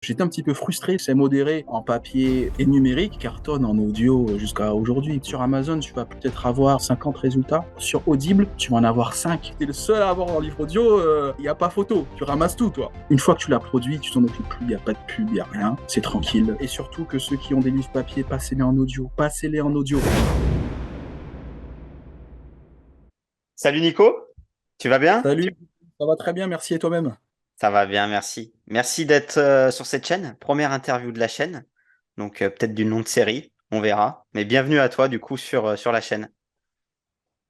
J'étais un petit peu frustré, c'est modéré en papier et numérique, cartonne en audio jusqu'à aujourd'hui. Sur Amazon, tu vas peut-être avoir 50 résultats. Sur Audible, tu vas en avoir 5. T'es le seul à avoir un livre audio, il n'y a pas photo. Tu ramasses tout, toi. Une fois que tu l'as produit, tu t'en occupes plus, il n'y a pas de pub, il n'y a rien. C'est tranquille. Et surtout que ceux qui ont des livres papier, passez-les en audio. Passez-les en audio. Salut Nico, tu vas bien? Salut, ça va très bien, merci et toi-même. Ça va bien, merci. Merci d'être sur cette chaîne, première interview de la chaîne, donc peut-être du nom de série, on verra. Mais bienvenue à toi du coup sur la chaîne,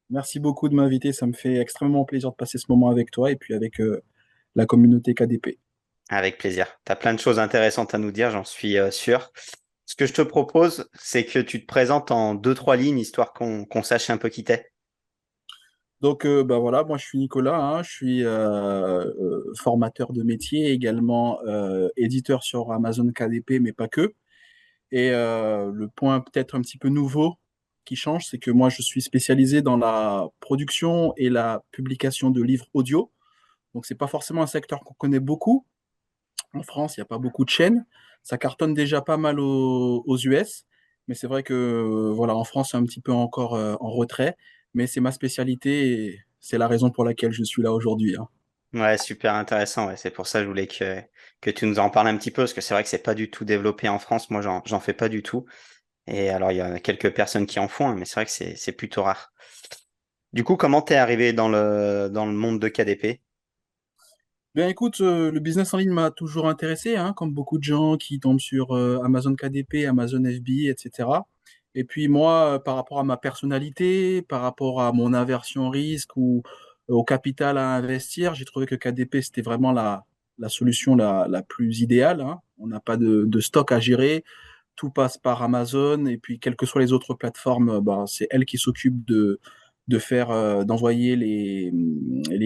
Merci beaucoup de m'inviter, ça me fait extrêmement plaisir de passer ce moment avec toi et puis avec la communauté KDP. avec plaisir. Tu as plein de choses intéressantes à nous dire, j'en suis sûr. Ce que je te propose, c'est que tu te présentes en deux, trois lignes, histoire qu'on sache un peu qui t'es. Donc, bah voilà, moi je suis Nicolas, hein, je suis formateur de métier, également éditeur sur Amazon KDP, mais pas que. Et le point peut-être un petit peu nouveau qui change, c'est que moi je suis spécialisé dans la production et la publication de livres audio. Donc, c'est pas forcément un secteur qu'on connaît beaucoup. En France, il n'y a pas beaucoup de chaînes. Ça cartonne déjà pas mal aux US, mais c'est vrai que voilà, en France, c'est un petit peu encore en retrait. Mais c'est ma spécialité et c'est la raison pour laquelle je suis là aujourd'hui, hein. Ouais, super intéressant. Ouais. C'est pour ça que je voulais que tu nous en parles un petit peu, parce que c'est vrai que c'est pas du tout développé en France. Moi, j'en fais pas du tout. Et alors, il y a quelques personnes qui en font, hein, mais c'est vrai que c'est plutôt rare. Du coup, comment t'es arrivé dans le monde de KDP? Bien écoute, le business en ligne m'a toujours intéressé, hein, comme beaucoup de gens qui tombent sur Amazon KDP, Amazon FB, etc. Et puis moi, par rapport à ma personnalité, par rapport à mon aversion au risque ou au capital à investir, j'ai trouvé que KDP, c'était vraiment la solution la plus idéale, hein. On n'a pas de stock à gérer, tout passe par Amazon, et puis quelles que soient les autres plateformes, ben, c'est elle qui s'occupe d'envoyer les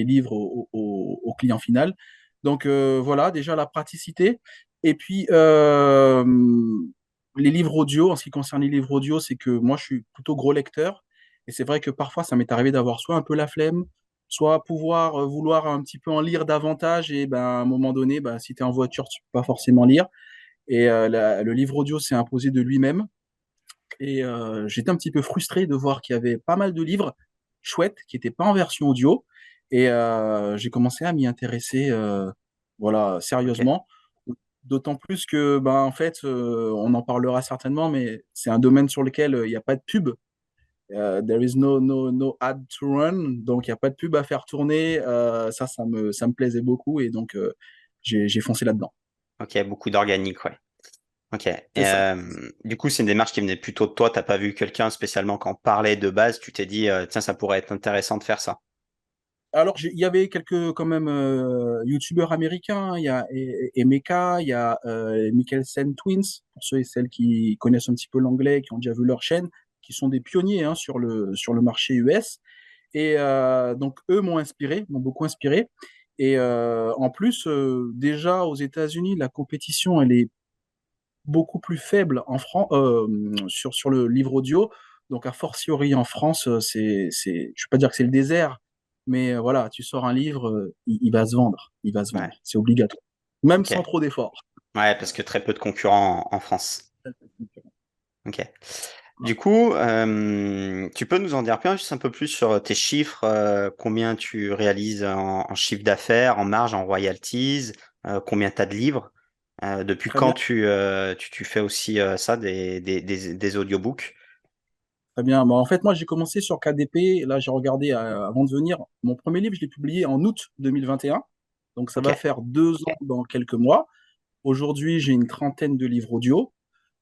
livres au client final. Donc voilà, déjà la praticité. Et puis les livres audio, en ce qui concerne les livres audio, c'est que moi je suis plutôt gros lecteur. Et c'est vrai que parfois ça m'est arrivé d'avoir soit un peu la flemme, soit pouvoir vouloir un petit peu en lire davantage. Et ben, à un moment donné, ben, si tu es en voiture, tu peux pas forcément lire. Et le livre audio s'est imposé de lui-même. Et j'étais un petit peu frustré de voir qu'il y avait pas mal de livres chouettes qui n'étaient pas en version audio. Et j'ai commencé à m'y intéresser voilà, Ok. sérieusement. D'autant plus que, ben, en fait, on en parlera certainement, mais c'est un domaine sur lequel il n'y a pas de pub. There is no ad to run, donc il n'y a pas de pub à faire tourner. Ça me plaisait beaucoup et donc j'ai foncé là-dedans. Ok, beaucoup d'organique, ouais. Ok. Et, C'est ça. du coup, c'est une démarche qui venait plutôt de toi. T'as pas vu quelqu'un spécialement qui en parlait de base. Tu t'es dit, tiens, ça pourrait être intéressant de faire ça. Alors, il y avait quelques quand même youtubeurs américains. Il y a Emeka, il y a Mikkelsen Twins, pour ceux et celles qui connaissent un petit peu l'anglais, qui ont déjà vu leur chaîne, qui sont des pionniers, hein, sur le marché US. Et donc, eux m'ont inspiré, m'ont beaucoup inspiré. Et en plus, déjà aux États-Unis, la compétition, elle est beaucoup plus faible en sur le livre audio. Donc, a fortiori en France, je ne vais pas dire que c'est le désert, mais voilà, tu sors un livre, il va se vendre. Il va se Ouais. vendre. C'est obligatoire. Même Ok. sans trop d'efforts. Ouais, parce que très peu de concurrents en France. Ok. Du coup, tu peux nous en dire juste un peu plus sur tes chiffres, combien tu réalises en chiffre d'affaires, en marge, en royalties, combien tu as de livres, depuis Très quand bien, tu fais aussi ça, des audiobooks. très bien. Bon, en fait, moi, j'ai commencé sur KDP. Là, j'ai regardé avant de venir. Mon premier livre, je l'ai publié en août 2021. Donc, ça Ok, va faire 2 ans dans quelques mois. Aujourd'hui, j'ai une trentaine de livres audio.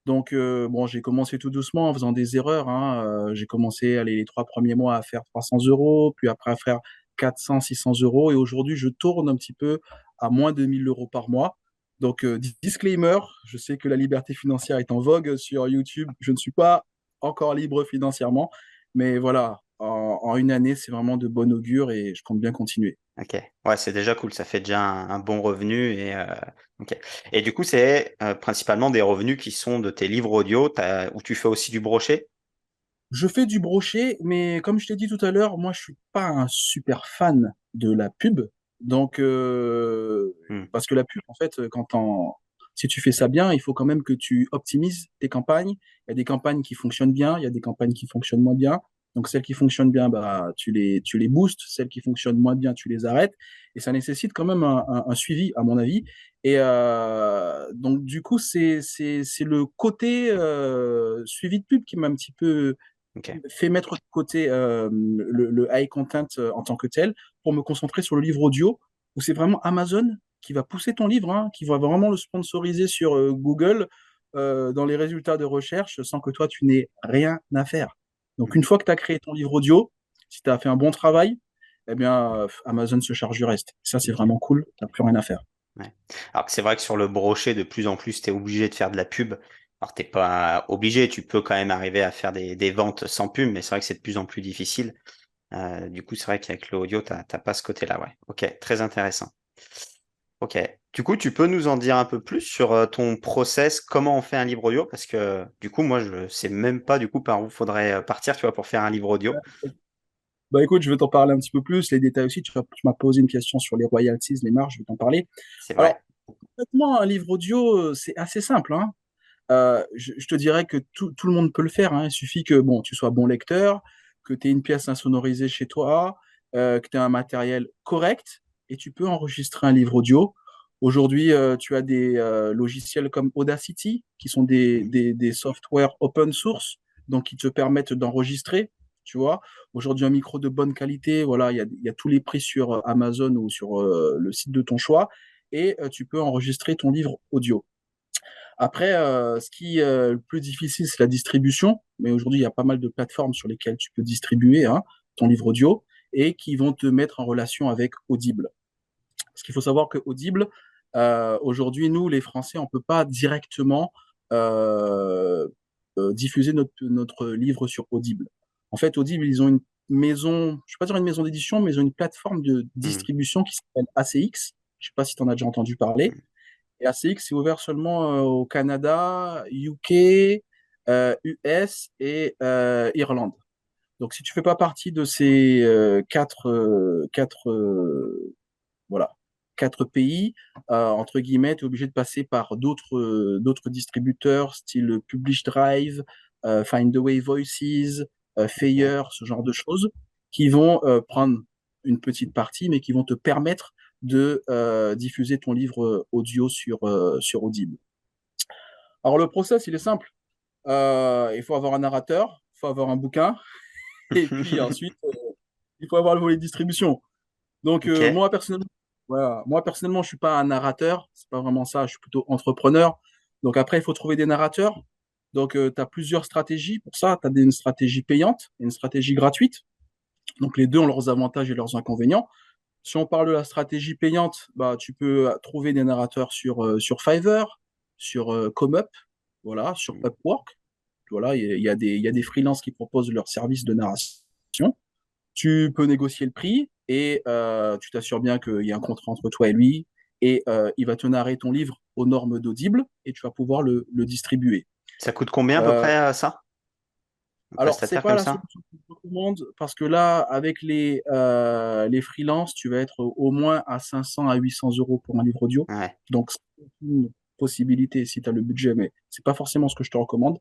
Donc, bon, j'ai commencé tout doucement en faisant des erreurs, hein. J'ai commencé allez, les 3 premiers mois à faire 300 euros, puis après à faire 400, 600 euros. Et aujourd'hui, je tourne un petit peu à moins de 1000 euros par mois. Donc, disclaimer, je sais que la liberté financière est en vogue sur YouTube. Je ne suis pas encore libre financièrement, mais voilà, en une année, c'est vraiment de bon augure et je compte bien continuer. ok. Ouais, c'est déjà cool, ça fait déjà un bon revenu. Ok. Et du coup, c'est principalement des revenus qui sont de tes livres audio, où tu fais aussi du brochet. Je fais du brochet, mais comme je t'ai dit tout à l'heure, moi, je suis pas un super fan de la pub. Donc, Hmm. parce que la pub, en fait, Si tu fais ça bien, il faut quand même que tu optimises tes campagnes. Il y a des campagnes qui fonctionnent bien, il y a des campagnes qui fonctionnent moins bien. Donc celles qui fonctionnent bien, bah, tu les boostes. Celles qui fonctionnent moins bien, tu les arrêtes. Et ça nécessite quand même un suivi, à mon avis. Et donc du coup, c'est le côté suivi de pub qui m'a un petit peu Ok. fait mettre de côté le high content en tant que tel pour me concentrer sur le livre audio, où c'est vraiment Amazon qui va pousser ton livre, hein, qui va vraiment le sponsoriser sur Google dans les résultats de recherche sans que toi, tu n'aies rien à faire. Donc, une Mhm. fois que tu as créé ton livre audio, si tu as fait un bon travail, eh bien, Amazon se charge du reste. Ça, c'est Ok. vraiment cool. Tu n'as plus rien à faire. Ouais. Alors que c'est vrai que sur le brochet, de plus en plus, tu es obligé de faire de la pub. Alors, t'es pas obligé, tu peux quand même arriver à faire des ventes sans pub, mais c'est vrai que c'est de plus en plus difficile. Du coup, c'est vrai qu'avec l'audio, t'as pas ce côté-là, ouais. Ok, très intéressant. Ok. Du coup, tu peux nous en dire un peu plus sur ton process, comment on fait un livre audio? Parce que du coup, moi, je sais même pas du coup par où faudrait partir, tu vois, pour faire un livre audio. Bah écoute, je vais t'en parler un petit peu plus, les détails aussi. Tu m'as posé une question sur les royalties, les marges, je vais t'en parler. C'est vrai. Alors, honnêtement, un livre audio, c'est assez simple, hein. Je te dirais que tout le monde peut le faire, hein. Il suffit que bon, tu sois bon lecteur, que tu aies une pièce insonorisée chez toi, que tu aies un matériel correct et tu peux enregistrer un livre audio. Aujourd'hui, tu as des logiciels comme Audacity qui sont Mhm. des softwares open source, donc qui te permettent d'enregistrer. Tu vois, aujourd'hui, un micro de bonne qualité, voilà, il y a tous les prix sur Amazon ou sur le site de ton choix et tu peux enregistrer ton livre audio. Après, ce qui est le plus difficile, c'est la distribution. Mais aujourd'hui, il y a pas mal de plateformes sur lesquelles tu peux distribuer hein, ton livre audio et qui vont te mettre en relation avec Audible. Parce qu'il faut savoir que Audible, aujourd'hui, nous, les Français, on ne peut pas directement euh, diffuser notre livre sur Audible. En fait, Audible, ils ont une maison, je ne vais pas dire une maison d'édition, mais ils ont une plateforme de Mhm. distribution qui s'appelle ACX. Je ne sais pas si tu en as déjà entendu parler. Mhm. Et ACX est ouvert seulement au Canada, UK, US et Irlande. Donc, si tu fais pas partie de ces voilà, quatre pays, entre guillemets, tu es obligé de passer par d'autres distributeurs, style Publish Drive, Find the Way Voices, Ok. Fayer, ce genre de choses, qui vont prendre une petite partie, mais qui vont te permettre de diffuser ton livre audio sur Audible. Alors, le process, il est simple. Il faut avoir un narrateur, il faut avoir un bouquin, et puis ensuite, il faut avoir le volet de distribution. Donc, Ok. moi, personnellement, je suis pas un narrateur, c'est pas vraiment ça, je suis plutôt entrepreneur. Donc, après, il faut trouver des narrateurs. Donc, tu as plusieurs stratégies pour ça. Tu as une stratégie payante et une stratégie gratuite. Donc, les deux ont leurs avantages et leurs inconvénients. Si on parle de la stratégie payante, bah, tu peux trouver des narrateurs sur Fiverr, sur ComeUp, voilà, sur Mhm. Upwork. Voilà, il y a des freelances qui proposent leurs services de narration. Tu peux négocier le prix et tu t'assures bien qu'il y a un contrat entre toi et lui et il va te narrer ton livre aux normes d'Audible et tu vas pouvoir le distribuer. Ça coûte combien à peu Euh, près ça? Un alors, c'est prestataire pas comme la ça? solution que je recommande parce que là, avec les freelances, tu vas être au moins à 500 à 800 euros pour un livre audio. Ouais. Donc, c'est une possibilité si tu as le budget, mais c'est pas forcément ce que je te recommande.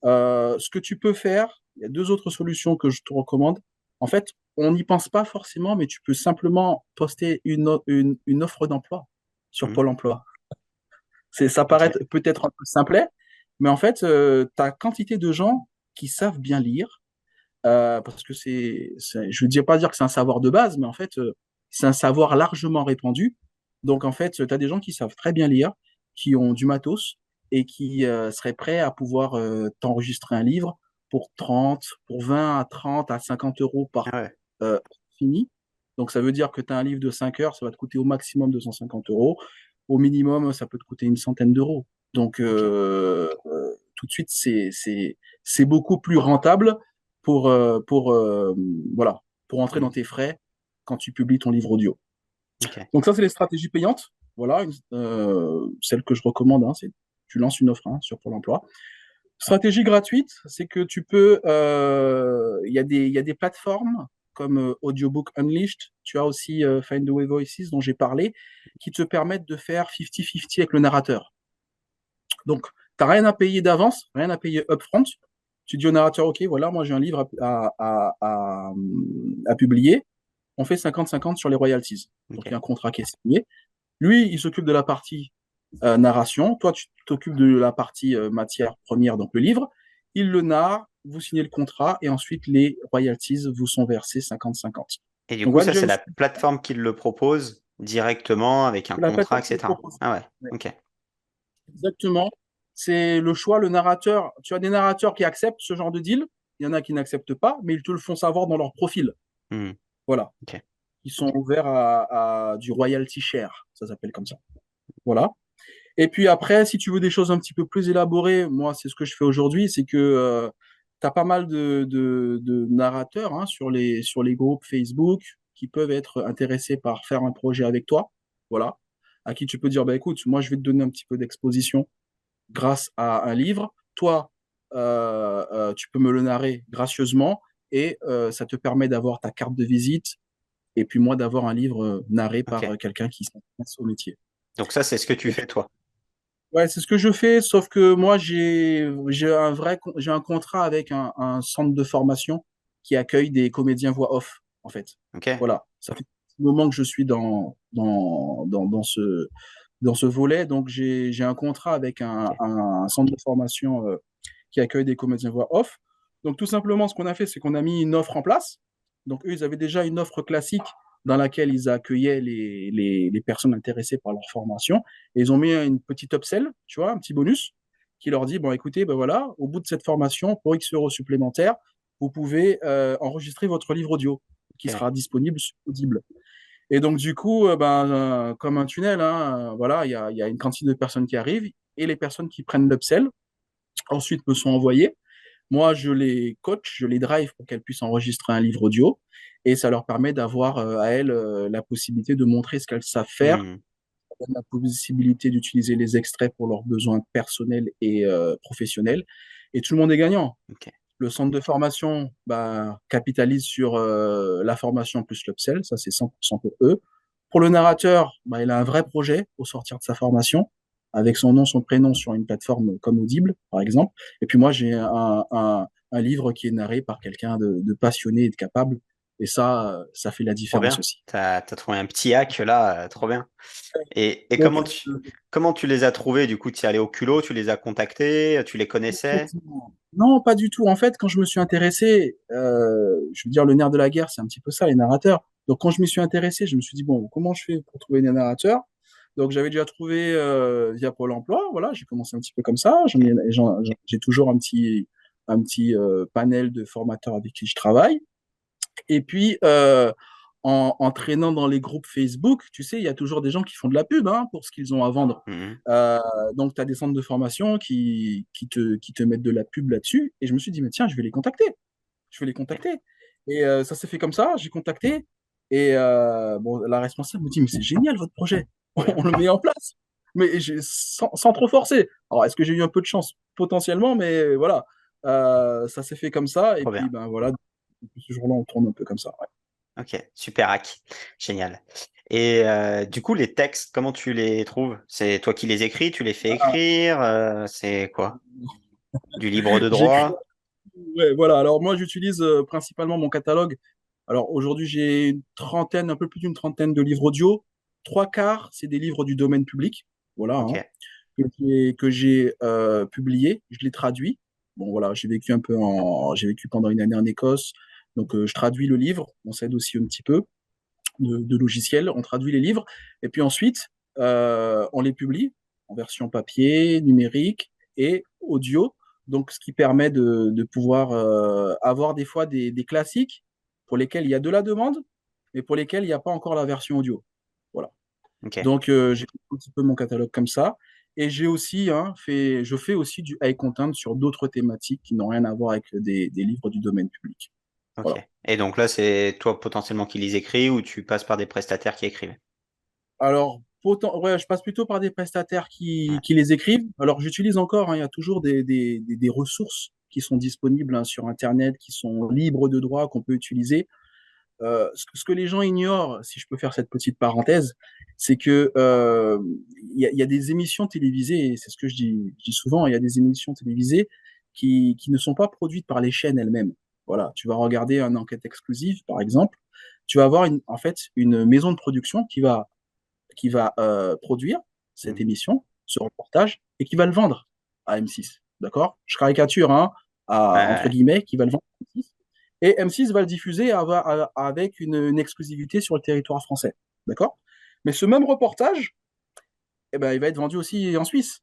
Ce que tu peux faire, il y a deux autres solutions que je te recommande. En fait, on n'y pense pas forcément, mais tu peux simplement poster une offre d'emploi sur Mhm. Pôle emploi. Ça paraît Ok. peut-être un peu simplet, mais en fait, tu as quantité de gens qui savent bien lire, parce que je ne veux pas dire que c'est un savoir de base, mais en fait, c'est un savoir largement répandu. Donc, en fait, tu as des gens qui savent très bien lire, qui ont du matos et qui seraient prêts à pouvoir t'enregistrer un livre pour 30, pour 20 à 30 à 50 euros Ah par ouais. fini. Donc, ça veut dire que tu as un livre de 5 heures, ça va te coûter au maximum 250 euros. Au minimum, ça peut te coûter une centaine d'euros. Donc, Ok. tout de suite, c'est beaucoup plus rentable pour voilà, pour entrer dans Mhm. tes frais quand tu publies ton livre audio. Ok. Donc ça, c'est les stratégies payantes. Voilà, celle que je recommande, hein, c'est tu lances une offre hein, sur Pôle emploi. Stratégie gratuite, c'est que tu peux, il y a des plateformes comme Audiobook Unleashed, tu as aussi Find the Way Voices dont j'ai parlé, qui te permettent de faire 50-50 avec le narrateur. Donc, tu n'as rien à payer d'avance, rien à payer upfront. Tu dis au narrateur, OK, voilà, moi j'ai un livre à publier. On fait 50-50 sur les royalties. Donc, il y a Ok. un contrat qui est signé. Lui, il s'occupe de la partie narration. Toi, tu t'occupes de la partie matière première, donc le livre. Il le narre, vous signez le contrat et ensuite les royalties vous sont versées 50-50. Et du Donc coup, voilà ça, déjà c'est une la plateforme qui le propose directement avec un la contrat, plateforme qui le etc. propose. Ah ouais, Ouais, ok. exactement. C'est le choix, le narrateur. Tu as des narrateurs qui acceptent ce genre de deal. Il y en a qui n'acceptent pas, mais ils te le font savoir dans leur profil. Hmm, Voilà. ok. Ils sont ouverts à du royalty share, ça s'appelle comme ça. Voilà. Et puis après, si tu veux des choses un petit peu plus élaborées, moi, c'est ce que je fais aujourd'hui, c'est que tu as pas mal de narrateurs hein, sur les groupes Facebook qui peuvent être intéressés par faire un projet avec toi. Voilà. À qui tu peux dire, bah, écoute, moi, je vais te donner un petit peu d'exposition grâce à un livre. Toi, tu peux me le narrer gracieusement et ça te permet d'avoir ta carte de visite et puis moi d'avoir un livre narré par Ok. quelqu'un qui s'intéresse au métier. Donc ça, c'est ce que tu Et fais, toi. ouais, c'est ce que je fais, sauf que moi, j'ai un contrat avec un centre de formation qui accueille des comédiens voix off, en fait. Ok. Voilà, ça fait un moment que je suis dans ce volet, donc j'ai un contrat avec Ok. un centre de formation qui accueille des comédiens voix off. Donc tout simplement, ce qu'on a fait, c'est qu'on a mis une offre en place. Donc eux, ils avaient déjà une offre classique dans laquelle ils accueillaient les personnes intéressées par leur formation. Et ils ont mis une petite upsell, tu vois, un petit bonus, qui leur dit, bon, écoutez, ben voilà, au bout de cette formation, pour X euros supplémentaires, vous pouvez enregistrer votre livre audio qui Ok. sera disponible sur Audible. Et donc, du coup, comme un tunnel, hein, voilà, il y a une quantité de personnes qui arrivent et les personnes qui prennent l'upsell ensuite me sont envoyées. Moi, je les coach, je les drive pour qu'elles puissent enregistrer un livre audio et ça leur permet d'avoir à elles la possibilité de montrer ce qu'elles savent faire, Hmm, la possibilité d'utiliser les extraits pour leurs besoins personnels et professionnels. Et tout le monde est gagnant. ok. Le centre de formation bah, capitalise sur la formation plus l'upsell, ça c'est 100% pour eux. Pour le narrateur, bah, il a un vrai projet au sortir de sa formation, avec son nom, son prénom sur une plateforme comme Audible, par exemple. Et puis moi, j'ai un livre qui est narré par quelqu'un de passionné et de capable. Et ça fait la Trop différence bien. aussi. T'as trouvé un petit hack là, trop bien. Et Donc, comment tu les as trouvés? Du coup, tu es allé au culot, tu les as contactés, tu les connaissais? effectivement. Non, pas du tout. En fait, quand je me suis intéressé, je veux dire, le nerf de la guerre, c'est un petit peu ça, les narrateurs. Donc, quand je m'y suis intéressé, je me suis dit, bon, comment je fais pour trouver des narrateurs? Donc, j'avais déjà trouvé via Pôle emploi. Voilà, j'ai commencé un petit peu comme ça. Ok. J'ai toujours un petit panel de formateurs avec qui je travaille. Et puis, en traînant dans les groupes Facebook, tu sais, il y a toujours des gens qui font de la pub hein, pour ce qu'ils ont à vendre. Mhm. Euh, donc, tu as des centres de formation qui te mettent de la pub là-dessus. Et je me suis dit, mais tiens, je vais les contacter. Je vais les Ok. contacter. Et ça s'est fait comme ça, j'ai contacté. Et bon, la responsable me dit, mais c'est génial votre projet. Trop bien. On le met en place. Mais sans trop forcer. Alors, est-ce que j'ai eu un peu de chance? Potentiellement, mais voilà. Ça s'est fait comme ça. Et Trop puis, bien. ben voilà, depuis ce jour-là, on tourne un peu comme ça. Ouais. Ok, super hack. Génial. Et du coup, les textes, comment tu les trouves? C'est toi qui les écris, tu les fais écrire, c'est quoi? Du libre de J'écris. droit? Ouais, voilà. Alors, moi, j'utilise principalement mon catalogue. Alors, aujourd'hui, j'ai une trentaine, un peu plus d'une trentaine de livres audio. Trois quarts, c'est des livres du domaine public. Voilà, Ok. hein, que j'ai publiés. Je les traduis. Bon, voilà, j'ai vécu pendant une année en Écosse. Donc, je traduis le livre. On s'aide aussi un petit peu de logiciels. On traduit les livres. Et puis ensuite, on les publie en version papier, numérique et audio. Donc, ce qui permet de pouvoir avoir des fois des classiques pour lesquels il y a de la demande, mais pour lesquels il n'y a pas encore la version audio. Voilà. Ok. Donc, j'ai un petit peu mon catalogue comme ça. Et j'ai aussi je fais aussi du high content sur d'autres thématiques qui n'ont rien à voir avec des livres du domaine public. Ok. Voilà. Et donc là, c'est toi potentiellement qui les écris ou tu passes par des prestataires qui écrivent? Alors, ouais, je passe plutôt par des prestataires Ouais. qui les écrivent. Alors, j'utilise encore, hein, il y a toujours des ressources qui sont disponibles hein, sur Internet, qui sont libres de droit, qu'on peut utiliser. Ce que les gens ignorent, si je peux faire cette petite parenthèse, c'est que il y a des émissions télévisées, et c'est ce que je dis souvent, il y a des émissions télévisées qui ne sont pas produites par les chaînes elles-mêmes. Voilà, tu vas regarder une enquête exclusive, par exemple, tu vas avoir en fait une maison de production qui va produire cette Mhm. émission, ce reportage, et qui va le vendre à M6. D'accord? Je caricature, hein, entre Ouais. guillemets, qui va le vendre à M6. Et M6 va le diffuser avec une exclusivité sur le territoire français. D'accord? Mais ce même reportage, eh ben, il va être vendu aussi en Suisse,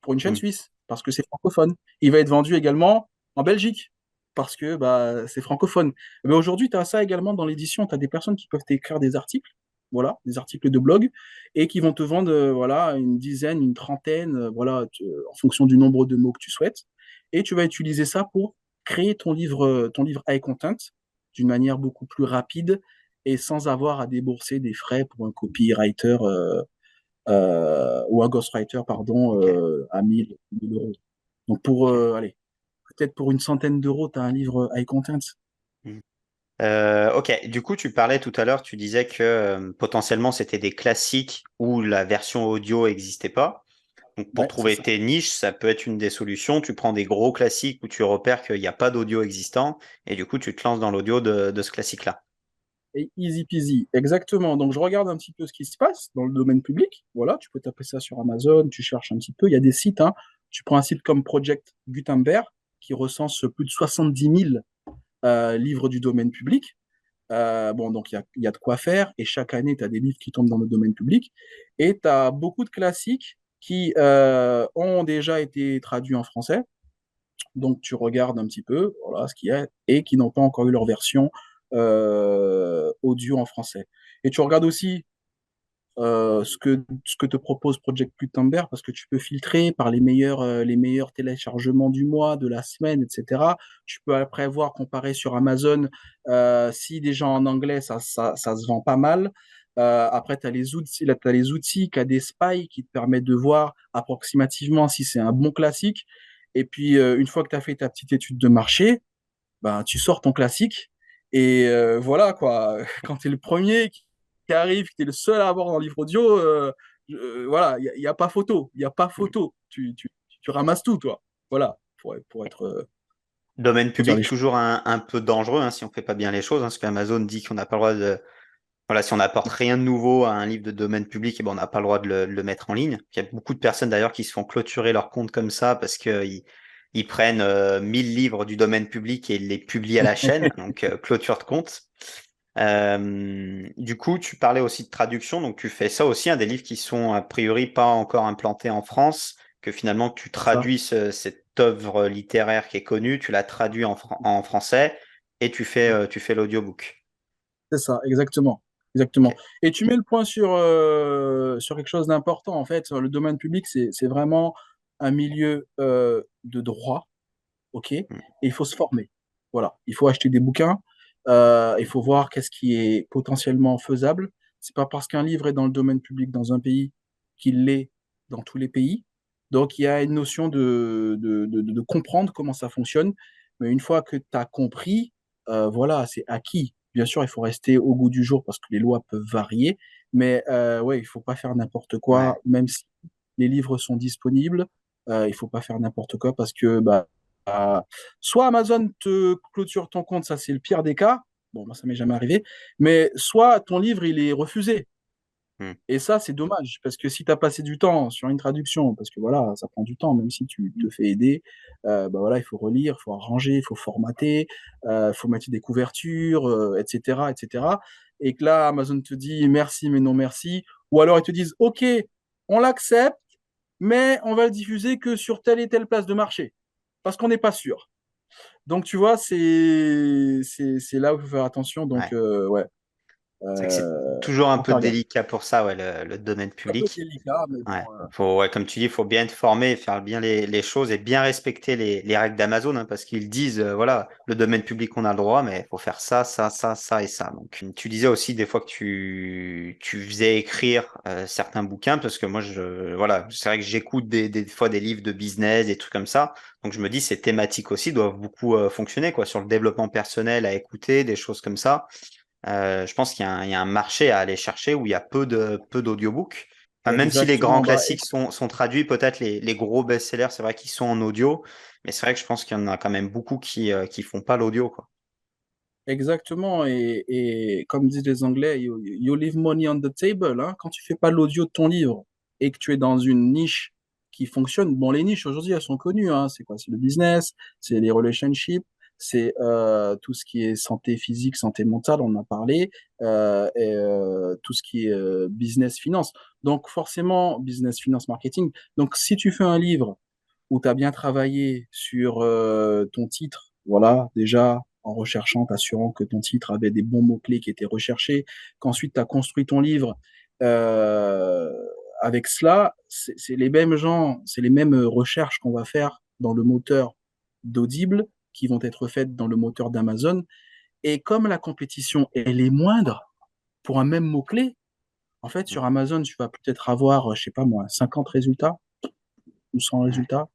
pour une chaîne Mhm. suisse, parce que c'est francophone. Il va être vendu également en Belgique, parce que bah, c'est francophone. Mais aujourd'hui, tu as ça également dans l'édition. Tu as des personnes qui peuvent t'écrire des articles, voilà, des articles de blog, et qui vont te vendre voilà, une dizaine, une trentaine, voilà, en fonction du nombre de mots que tu souhaites. Et tu vas utiliser ça pour créer ton livre high content d'une manière beaucoup plus rapide et sans avoir à débourser des frais pour un copywriter ou un ghostwriter, pardon, Ok. à 1000 euros. Donc Ok. allez, peut-être pour une centaine d'euros, tu as un livre high content. Mhm. Ok, du coup, tu parlais tout à l'heure, tu disais que potentiellement c'était des classiques où la version audio n'existait pas. Donc, pour Ouais, c'est trouver ça. tes niches, ça peut être une des solutions. Tu prends des gros classiques où tu repères qu'il n'y a pas d'audio existant et du coup, tu te lances dans l'audio de ce classique-là. Et easy peasy, exactement. Donc je regarde un petit peu ce qui se passe dans le domaine public. Voilà, tu peux taper ça sur Amazon, tu cherches un petit peu. Il y a des sites, hein. Tu prends un site comme Project Gutenberg qui recense plus de 70 000 livres du domaine public. Bon, donc il y a de quoi faire. Et chaque année, tu as des livres qui tombent dans le domaine public. Et tu as beaucoup de classiques qui ont déjà été traduits en français. Donc tu regardes un petit peu, voilà ce qu'il y a, et qui n'ont pas encore eu leur version audio en français. Et tu regardes aussi ce que te propose Project Gutenberg parce que tu peux filtrer par les meilleurs téléchargements du mois, de la semaine, etc. Tu peux après voir, comparer sur Amazon si déjà en anglais, ça se vend pas mal. Après, tu as les outils, là, t'as les outils, des Spy qui te permettent de voir approximativement si c'est un bon classique. Et puis, une fois que tu as fait ta petite étude de marché, ben, tu sors ton classique. Et voilà, quoi. Quand tu es le premier qui arrive, que tu es le seul à avoir dans le livre audio, voilà, y a pas photo. Il n'y a pas photo. Tu ramasses tout, toi. Voilà, pour être, Domaine pour dire public, les choses. toujours un peu dangereux hein, si on fait pas bien les choses, hein, parce qu'Amazon dit qu'on n'a pas le droit de. Voilà, si on n'apporte rien de nouveau à un livre de domaine public, eh ben, on n'a pas le droit de le mettre en ligne. Il y a beaucoup de personnes d'ailleurs qui se font clôturer leur compte comme ça parce qu'ils prennent 1000 livres du domaine public et ils les publient à la chaîne, donc clôture de compte. Du coup, tu parlais aussi de traduction, donc tu fais ça aussi, hein, des livres qui sont a priori pas encore implantés en France, que finalement tu C'est ça. traduis cette œuvre littéraire qui est connue, tu la traduis en français et tu fais l'audiobook. C'est ça, exactement. Ok. Exactement. Et tu mets le point sur quelque chose d'important. En fait, le domaine public, c'est vraiment un milieu de droit. OK? Et Mm. il faut se former. Voilà, il faut acheter des bouquins, il faut voir qu'est-ce qui est potentiellement faisable. C'est pas parce qu'un livre est dans le domaine public dans un pays qu'il l'est dans tous les pays. Donc, il y a une notion de comprendre comment ça fonctionne. Mais une fois que tu as compris, voilà, c'est acquis. Bien sûr, il faut rester au goût du jour parce que les lois peuvent varier. Mais ouais, il faut pas faire n'importe Ouais. quoi, même si les livres sont disponibles. Il faut pas faire n'importe quoi parce que bah, soit Amazon te clôture ton compte, ça c'est le pire des cas. Bon, moi ça m'est jamais arrivé. Mais soit ton livre il est refusé. Mm. Et ça c'est dommage parce que si tu as passé du temps sur une traduction, parce que voilà, ça prend du temps, même si tu te fais aider, bah voilà, il faut relire, il faut arranger, il faut formater, il faut mettre des couvertures, etc., etc. Et que là Amazon te dit merci mais non merci, ou alors ils te disent ok, on l'accepte, mais on va le diffuser que sur telle et telle place de marché parce qu'on n'est pas sûr. Donc, tu vois, c'est là où il faut faire attention. Donc, Ouais. ouais, C'est vrai que c'est toujours un faut peu faire gaffe. délicat pour ça, ouais, le domaine Un peu public. délicat, mais Ouais. bon, Faut, ouais, comme tu dis, il faut bien être formé, faire bien les choses et bien respecter les règles d'Amazon, hein, parce qu'ils disent, voilà, le domaine public, on a le droit, mais il faut faire ça, ça, ça, ça et ça. Donc, tu disais aussi des fois que tu faisais écrire certains bouquins, parce que moi, voilà, c'est vrai que j'écoute des fois des livres de business, des trucs comme ça. Donc, je me dis, ces thématiques aussi doivent beaucoup fonctionner, quoi, sur le développement personnel à écouter, des choses comme ça. Je pense qu'il y a un marché à aller chercher où il y a peu d'audiobooks. Enfin, même si les grands Exactement. Bah, classiques sont traduits, peut-être les gros best-sellers, c'est vrai qu'ils sont en audio, mais c'est vrai que je pense qu'il y en a quand même beaucoup qui font pas l'audio, quoi. exactement. Et comme disent les Anglais, you leave money on the table, hein. Quand tu fais pas l'audio de ton livre et que tu es dans une niche qui fonctionne, bon, les niches aujourd'hui, elles sont connues, hein. C'est quoi? C'est le business, c'est les relationships, c'est tout ce qui est santé physique, santé mentale, on en a parlé, tout ce qui est business, finance. Donc forcément, business, finance, marketing. Donc si tu fais un livre où tu as bien travaillé sur ton titre, voilà, déjà en recherchant, t'assurant que ton titre avait des bons mots-clés qui étaient recherchés, qu'ensuite tu as construit ton livre euh, avec cela, c'est les mêmes gens, c'est les mêmes recherches qu'on va faire dans le moteur d'Audible qui vont être faites dans le moteur d'Amazon. Et comme la compétition, elle est moindre pour un même mot-clé, en fait, Mm. sur Amazon, tu vas peut-être avoir, je sais pas moi, 50 résultats ou 100 Ouais. résultats.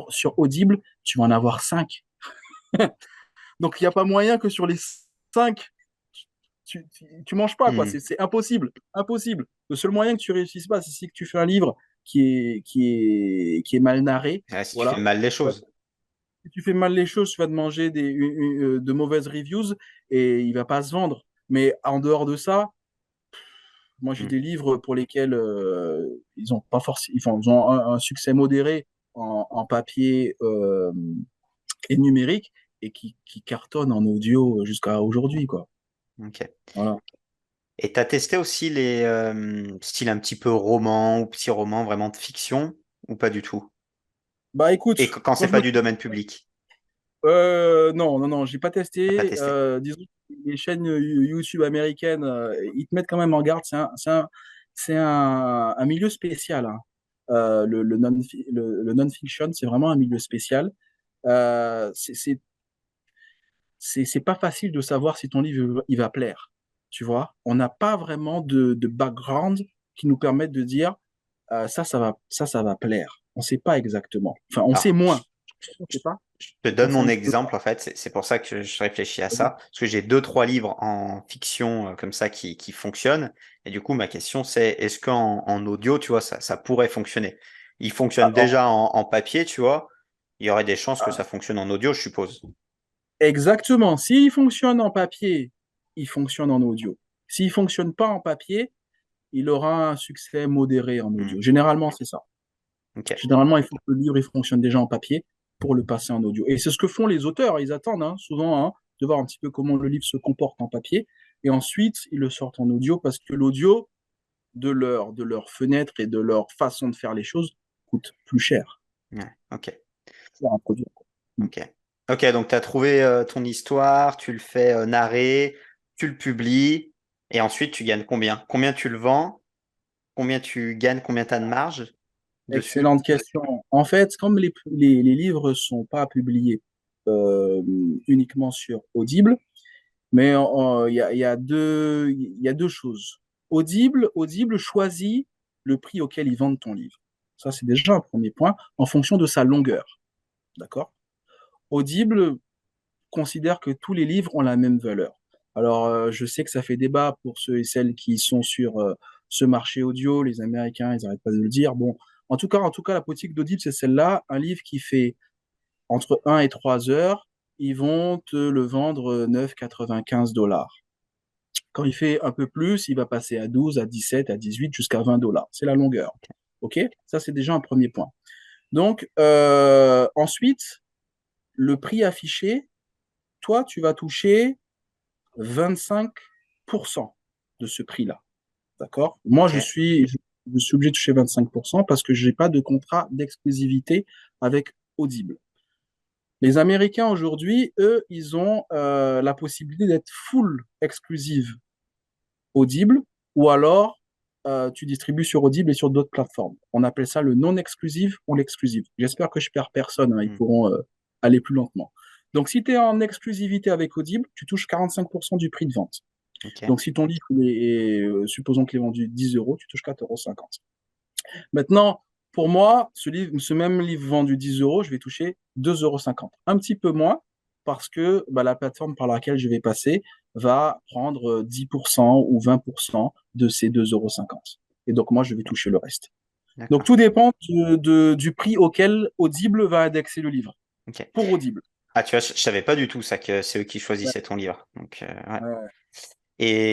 Sur Audible, tu vas en avoir 5. Donc, il n'y a pas moyen que sur les 5, tu manges pas, quoi. Mm. C'est impossible. Impossible. Le seul moyen que tu réussisses pas, c'est si que tu fais un livre qui est mal narré. Ouais, si tu fais Voilà. mal les Euh, choses. Si tu fais mal les choses, tu vas te manger de mauvaises reviews et il va pas se vendre. Mais en dehors de ça, moi, j'ai Mm. des livres pour lesquels ils ont pas forcément, ils ont un succès modéré en papier et numérique et qui cartonnent en audio jusqu'à aujourd'hui, quoi. Ok. Voilà. Et tu as testé aussi les styles un petit peu roman ou petits romans vraiment de fiction ou pas du tout? Bah écoute, Et quand quand c'est je pas me du domaine public, non, non, non, j'ai pas t'as pas testé. testé. Disons que les chaînes YouTube américaines, ils te mettent quand même en garde. C'est un milieu spécial, hein. Le non-fiction, c'est vraiment un milieu spécial. C'est pas facile de savoir si ton livre il va plaire. Tu vois, on n'a pas vraiment de background qui nous permette de dire ça va plaire. On sait pas exactement. Enfin, on sait Alors, moins. On sait pas. je te On donne sait mon un petit peu exemple, en fait, c'est pour ça que je réfléchis à ça, pas. parce que j'ai deux, trois livres en fiction comme ça qui fonctionnent, et du coup, ma question c'est, est-ce qu'en audio, tu vois, ça pourrait fonctionner? Il fonctionne Alors, déjà en papier, tu vois, il y aurait des chances que ça fonctionne en audio, je suppose. exactement. S'il fonctionne en papier, il fonctionne en audio. S'il fonctionne pas en papier, il aura un succès modéré en Hmm. audio. Généralement, c'est ça. Ok. Généralement, il faut que le livre il fonctionne déjà en papier pour le passer en audio. Et c'est ce que font les auteurs. Ils attendent souvent de voir un petit peu comment le livre se comporte en papier. Et ensuite, ils le sortent en audio parce que l'audio, de leur fenêtre et de leur façon de faire les choses, coûte plus cher. Ouais. Ok. Cher à produire, quoi. Mm. Ok. Ok, donc tu as trouvé ton histoire, tu le fais narrer, tu le publies, et ensuite tu gagnes combien? Combien tu le vends? Combien tu gagnes? Combien tu as de marge dessus? Excellente question. En fait, comme les livres sont pas publiés euh, uniquement sur Audible, mais il y a deux choses. Audible choisit le prix auquel ils vendent ton livre. Ça, c'est déjà un premier point, en fonction de sa longueur. D'accord? Audible considère que tous les livres ont la même valeur. Alors, je sais que ça fait débat pour ceux et celles qui sont sur ce marché audio. Les Américains, ils n'arrêtent pas de le dire. Bon, en tout cas, la politique d'Audible, c'est celle-là. Un livre qui fait entre 1 et 3 heures, ils vont te le vendre 9,95 $. Quand il fait un peu plus, il va passer à 12, à 17, à 18, jusqu'à 20 $. C'est la longueur. OK? Ça, c'est déjà un premier point. Donc, ensuite, le prix affiché, toi, tu vas toucher 25% de ce prix-là. D'accord? Moi, Ok. je suis obligé de toucher 25% parce que je n'ai pas de contrat d'exclusivité avec Audible. Les Américains aujourd'hui, eux, ils ont la possibilité d'être full exclusive Audible ou alors tu distribues sur Audible et sur d'autres plateformes. On appelle ça le non-exclusive ou l'exclusive. J'espère que je perds personne, hein, ils Hmm. pourront aller plus lentement. Donc, si tu es en exclusivité avec Audible, tu touches 45% du prix de vente. Ok. Donc, si ton livre supposons qu'il est vendu 10 euros, tu touches 4,50 €. Maintenant, pour moi, ce même livre vendu 10 euros, je vais toucher 2,50 €. Un petit peu moins parce que bah, la plateforme par laquelle je vais passer va prendre 10% ou 20% de ces 2,50 €. Et donc, moi, je vais toucher le reste. Donc, D'accord. tout dépend du prix auquel Audible va indexer le livre. Ok. Pour Audible. Ah, tu vois, je savais pas du tout ça que c'est eux qui Ouais, choisissaient ton livre. Donc, ouais. ouais.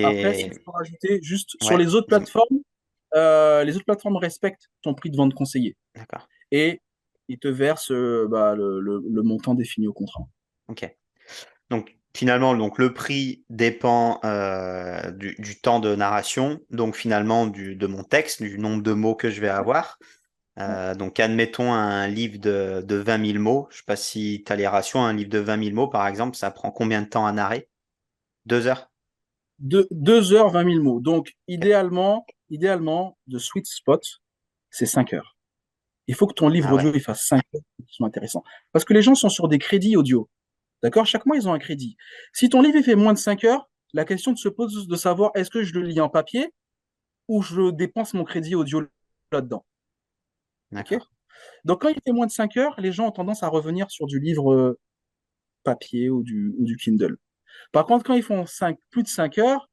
Après, si Et je peux rajouter, juste sur ouais, dis-moi. les autres plateformes respectent ton prix de vente conseillé D'accord. et ils te versent le montant défini au contrat. Ok. Donc finalement, donc le prix dépend du temps de narration, donc finalement de mon texte, du nombre de mots que je vais avoir. Ouais. Donc admettons un livre de 20 000 mots. Je ne sais pas si tu as les ratios, un livre de 20 000 mots par exemple, ça prend combien de temps à narrer? 2 heures? 2 heures, 20 000 mots. Donc, Ok. idéalement, de sweet spot, c'est 5 heures. Il faut que ton livre Ah audio ouais, il fasse 5 heures pour qu'il soit intéressant. Parce que les gens sont sur des crédits audio. D'accord? Chaque mois, ils ont un crédit. Si ton livre il fait moins de 5 heures, la question se pose de savoir est-ce que je le lis en papier ou je dépense mon crédit audio là-dedans. OK? d'accord. Donc, quand il fait moins de 5 heures, les gens ont tendance à revenir sur du livre papier ou du Kindle. Par contre, quand ils font plus de 5 heures,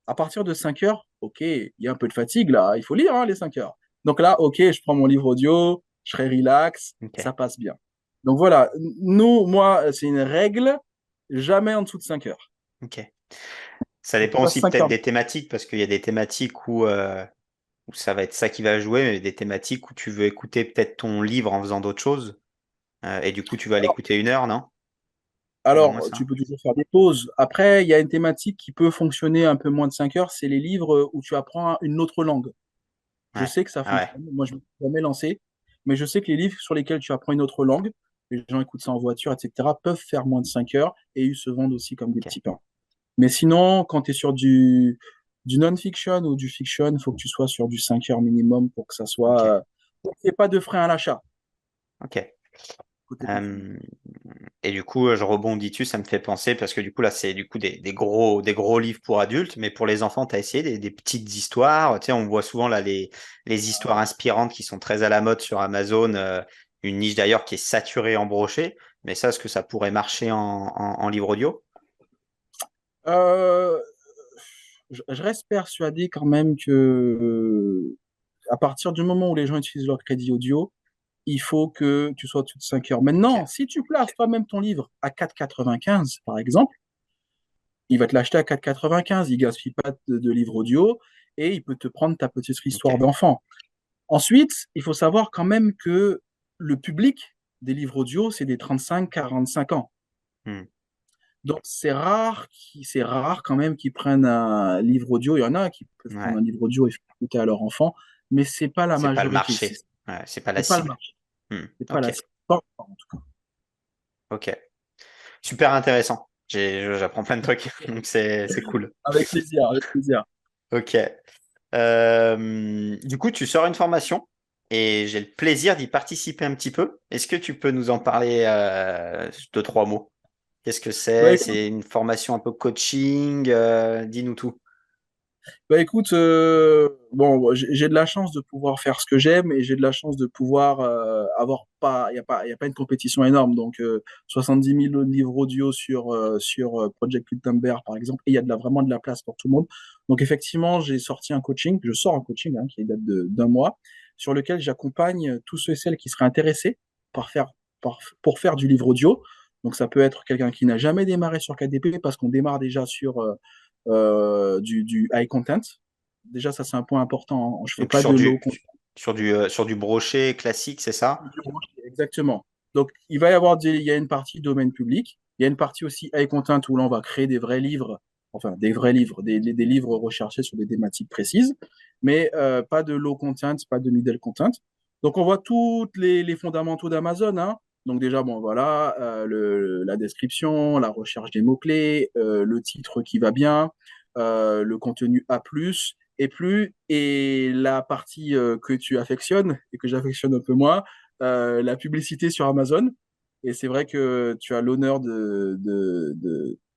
à partir de 5 heures, ok, il y a un peu de fatigue là, il faut lire hein, les 5 heures. Donc là, ok, je prends mon livre audio, je serai relax, Ok, ça passe bien. Donc voilà, moi, c'est une règle, jamais en dessous de 5 heures. ok. Ça Faut qu'il dépend fasse aussi 5 peut-être heures. des thématiques, parce qu'il y a des thématiques où ça va être ça qui va jouer, mais des thématiques où tu veux écouter peut-être ton livre en faisant d'autres choses. Et du coup, tu vas Alors, l'écouter 1 heure, non? Plus ou moins alors, tu ça. peux toujours faire des pauses. Après, il y a une thématique qui peut fonctionner un peu moins de 5 heures, c'est les livres où tu apprends une autre langue. Je Ouais. sais que ça Ah ouais. fonctionne. Moi, je ne me suis jamais lancé, mais je sais que les livres sur lesquels tu apprends une autre langue, les gens écoutent ça en voiture, etc., peuvent faire moins de 5 heures et ils se vendent aussi comme des Ok. petits pains. Mais sinon, quand tu es sur du non-fiction ou du fiction, il faut que tu sois sur du 5 heures minimum pour que ça Ok. soit. Pour qu'il n'y ait pas de frein à l'achat Ok. côté contenu. Euh, et du coup, je rebondis dessus, ça me fait penser, parce que du coup, là, c'est du coup des gros livres pour adultes, mais pour les enfants, tu as essayé des petites histoires. Tu sais, on voit souvent là les histoires inspirantes qui sont très à la mode sur Amazon, une niche d'ailleurs qui est saturée en brochet. Mais ça, est-ce que ça pourrait marcher en livre audio? Euh, je reste persuadé quand même que à partir du moment où les gens utilisent leur crédit audio, il faut que tu sois au-dessus de 5 heures. Ok. Maintenant, si tu places toi-même ton livre à 4,95, par exemple, il va te l'acheter à 4,95. Il ne gaspille pas de livre audio et il peut te prendre ta petite histoire Ok. d'enfant. Ensuite, il faut savoir quand même que le public des livres audio, c'est des 35-45 ans. Hmm. Donc, c'est rare quand même qu'ils prennent un livre audio. Il y en a qui peuvent prendre Ouais. un livre audio et faire écouter à leur enfant, mais c'est pas la C'est pas le majorité. marché. Ouais, c'est pas la C'est pas le cible. marché. Hmm. C'est pas la Ok. cible. Pas encore, en tout cas. Ok. Super intéressant. J'apprends plein de trucs, donc c'est cool. Avec plaisir, avec plaisir. Ok. Du coup, tu sors une formation et j'ai le plaisir d'y participer un petit peu. Est-ce que tu peux nous en parler deux, trois mots? Qu'est-ce que Bah c'est? écoute, C'est une formation un peu coaching? Dis-nous tout. bon, j'ai de la chance de pouvoir faire ce que j'aime et j'ai de la chance de pouvoir avoir pas, il y a pas une compétition énorme. Donc, 70 000 livres audio sur Project Gutenberg, par exemple, et il y a vraiment de la place pour tout le monde. Donc, effectivement, je sors un coaching hein, qui date d'un mois, sur lequel j'accompagne tous ceux et celles qui seraient intéressés pour faire du livre audio. Donc, ça peut être quelqu'un qui n'a jamais démarré sur KDP parce qu'on démarre déjà sur du high content. Déjà, ça, c'est un point important, hein. Je fais Donc pas de low content. sur du brochet classique, c'est ça? Exactement. Donc, il y a une partie domaine public. Il y a une partie aussi high content où là, on va créer des vrais livres, enfin, des vrais livres, des livres recherchés sur des thématiques précises, mais pas de low content, pas de middle content. Donc, on voit tous les fondamentaux d'Amazon, hein. Donc, déjà, bon, voilà, la description, la recherche des mots-clés, le titre qui va bien, le contenu A+, et la partie que tu affectionnes et que j'affectionne un peu moins, la publicité sur Amazon. Et c'est vrai que tu as l'honneur de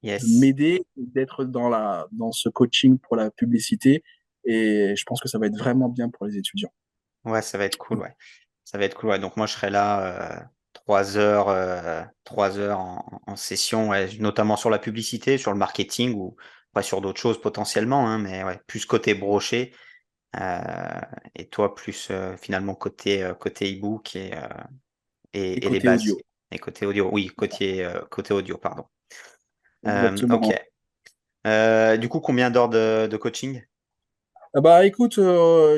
Yes. m'aider, d'être dans ce coaching pour la publicité. Et je pense que ça va être vraiment bien pour les étudiants. Ouais, ça va être cool, ouais. Ça va être cool, ouais. Donc moi, je serai là 3 heures en session, ouais, notamment sur la publicité, sur le marketing ou pas sur d'autres choses potentiellement, hein, mais ouais, plus côté broché. euh, et toi, plus finalement côté e-book Et et les côté bases. audio. Et côté audio, oui, côté audio, pardon. Ok. Exactement. Du coup, combien d'heures de coaching? Bah écoute,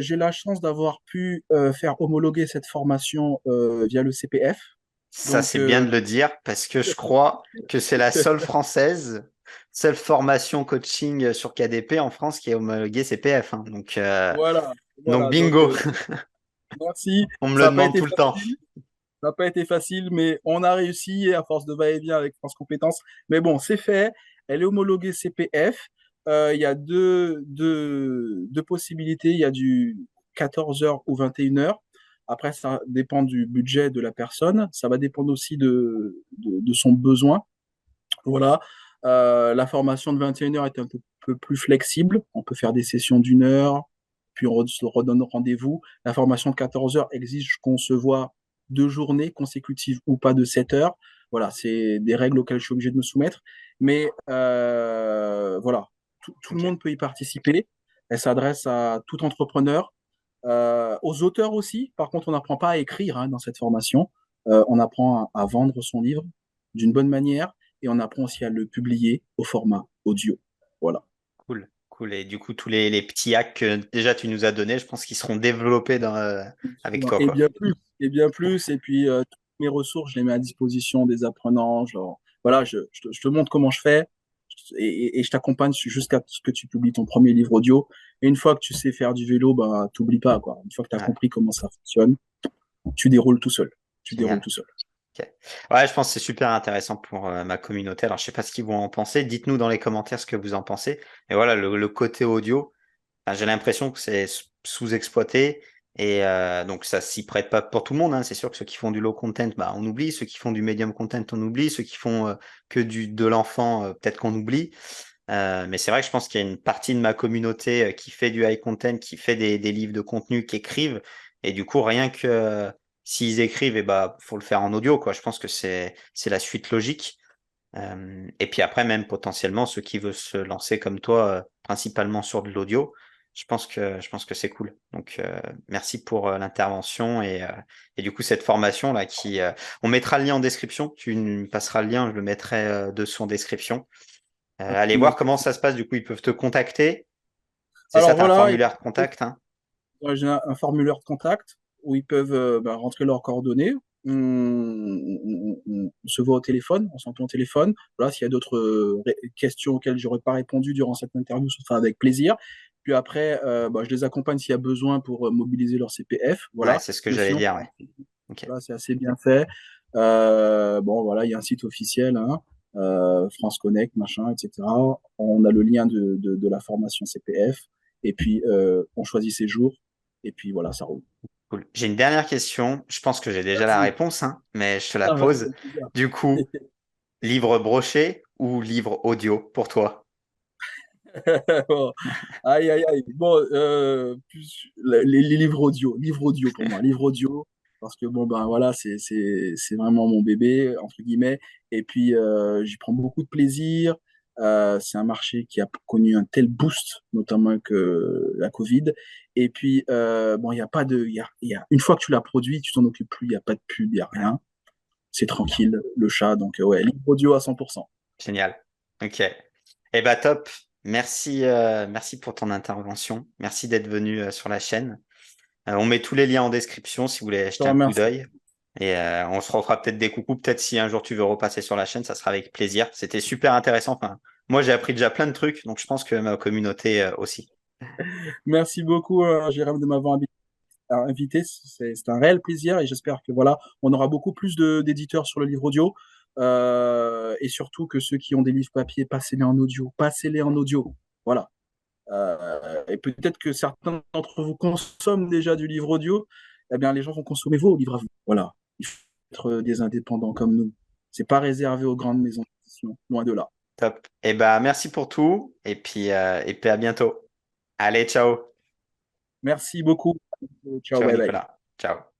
j'ai la chance d'avoir pu faire homologuer cette formation via le CPF. Ça, Donc, c'est bien de le dire parce que je crois que c'est la seule française, seule formation coaching sur KDP en France qui est homologuée CPF, hein. voilà, Donc voilà. Donc, bingo, merci. on me Ça le n'a pas demande été tout le temps. facile. Ça n'a pas été facile, mais on a réussi à force de va-et-vient avec France Compétences. Mais bon, c'est fait. Elle est homologuée CPF. Il y a deux possibilités. Il y a du 14 heures ou 21 heures. Après, ça dépend du budget de la personne. Ça va dépendre aussi de son besoin. Voilà. La formation de 21 heures est un peu plus flexible. On peut faire des sessions d'1 heure, puis on se redonne rendez-vous. La formation de 14 heures exige qu'on se voit 2 journées consécutives ou pas de 7 heures. Voilà, c'est des règles auxquelles je suis obligé de me soumettre. Mais voilà, tout le Ok, monde peut y participer. Elle s'adresse à tout entrepreneur, aux auteurs aussi. Par contre, on n'apprend pas à écrire dans cette formation. On apprend à vendre son livre d'une bonne manière et on apprend aussi à le publier au format audio. Voilà. cool, cool. Et du coup, tous les petits hacks que déjà tu nous as donnés, je pense qu'ils seront développés avec toi, Et quoi. bien plus, et bien plus. Et puis, toutes mes ressources, je les mets à disposition des apprenants. Genre, voilà, je te montre comment je fais et je t'accompagne jusqu'à ce que tu publies ton premier livre audio. Et une fois que tu sais faire du vélo, bah, t'oublies pas, quoi. Une fois que tu as Ouais, compris comment ça fonctionne, tu déroules tout seul. Tu déroules génial. tout seul. Ok. Ouais, je pense que c'est super intéressant pour ma communauté. Alors, je sais pas ce qu'ils vont en penser. Dites-nous dans les commentaires ce que vous en pensez. Et voilà, le côté audio. Enfin, j'ai l'impression que c'est sous-exploité et donc ça s'y prête pas pour tout le monde, hein. C'est sûr que ceux qui font du low content, bah, on oublie. Ceux qui font du medium content, on oublie. Ceux qui font que de l'enfant, peut-être qu'on oublie. Mais c'est vrai que je pense qu'il y a une partie de ma communauté qui fait du high content, qui fait des livres de contenu, qui écrivent. Et du coup, rien que s'ils écrivent, et bah, faut le faire en audio, quoi. Je pense que c'est la suite logique. Et puis après, même potentiellement, ceux qui veulent se lancer comme toi, principalement sur de l'audio, je pense que c'est cool. Donc, merci pour l'intervention et du coup, cette formation là on mettra le lien en description. Tu me passeras le lien, je le mettrai dessous en description. Allez voir Absolument. comment ça se passe. Du coup, ils peuvent te contacter. C'est ça, Alors tu as un voilà, formulaire de contact, hein? j'ai un formulaire de contact où ils peuvent rentrer leurs coordonnées. On se voit au téléphone, on s'entend au téléphone. Voilà, s'il y a d'autres questions auxquelles j'aurais pas répondu durant cette interview, ce sera avec plaisir. Puis après, je les accompagne s'il y a besoin pour mobiliser leur CPF. Ouais, Voilà. c'est ce que Mais j'allais sinon, dire, ouais. Ok, voilà, c'est assez bien fait. Bon, voilà, il y a un site officiel, France Connect, machin, etc. On a le lien de la formation CPF. Et puis, on choisit ses jours. Et puis, voilà, ça roule. cool. J'ai une dernière question. Je pense que j'ai déjà la Vas-y. réponse, hein, mais je te la Ah, vas-y, pose. avec plaisir. Du coup, livre broché ou livre audio pour toi? Bon. Aïe, aïe, aïe. Bon, les livres audio pour moi, livre audio, parce que bon, ben voilà, c'est vraiment mon bébé, entre guillemets. Et puis, j'y prends beaucoup de plaisir. C'est un marché qui a connu un tel boost, notamment que la Covid. Et puis, bon, il y a pas de, une fois que tu l'as produit, tu t'en occupes plus, il n'y a pas de pub, il n'y a rien. C'est tranquille, le chat. Donc, ouais, livre audio à 100%. Génial. Ok. Eh ben top. Merci, merci pour ton intervention. Merci d'être venu sur la chaîne. On met tous les liens en description si vous voulez Je te jeter un coup remercie. d'œil. Et on se refera peut-être des coucous. Peut-être si un jour tu veux repasser sur la chaîne, ça sera avec plaisir. C'était super intéressant. Enfin, moi, j'ai appris déjà plein de trucs, donc je pense que ma communauté aussi. Merci beaucoup, Jérôme, de m'avoir invité. C'est un réel plaisir et j'espère que voilà, on aura beaucoup plus d'éditeurs sur le livre audio et surtout que ceux qui ont des livres papier, passez-les en audio, passez-les en audio. Voilà. Et peut-être que certains d'entre vous consomment déjà du livre audio. Eh bien, les gens vont consommer vos livres à vous. Voilà. Il faut être des indépendants comme nous. C'est pas réservé aux grandes maisons d'édition, loin de là. Top. Eh ben, merci pour tout. Et puis à bientôt. Allez, ciao. Merci beaucoup. Ciao, Ciao, bye bye. Nicolas. Ciao.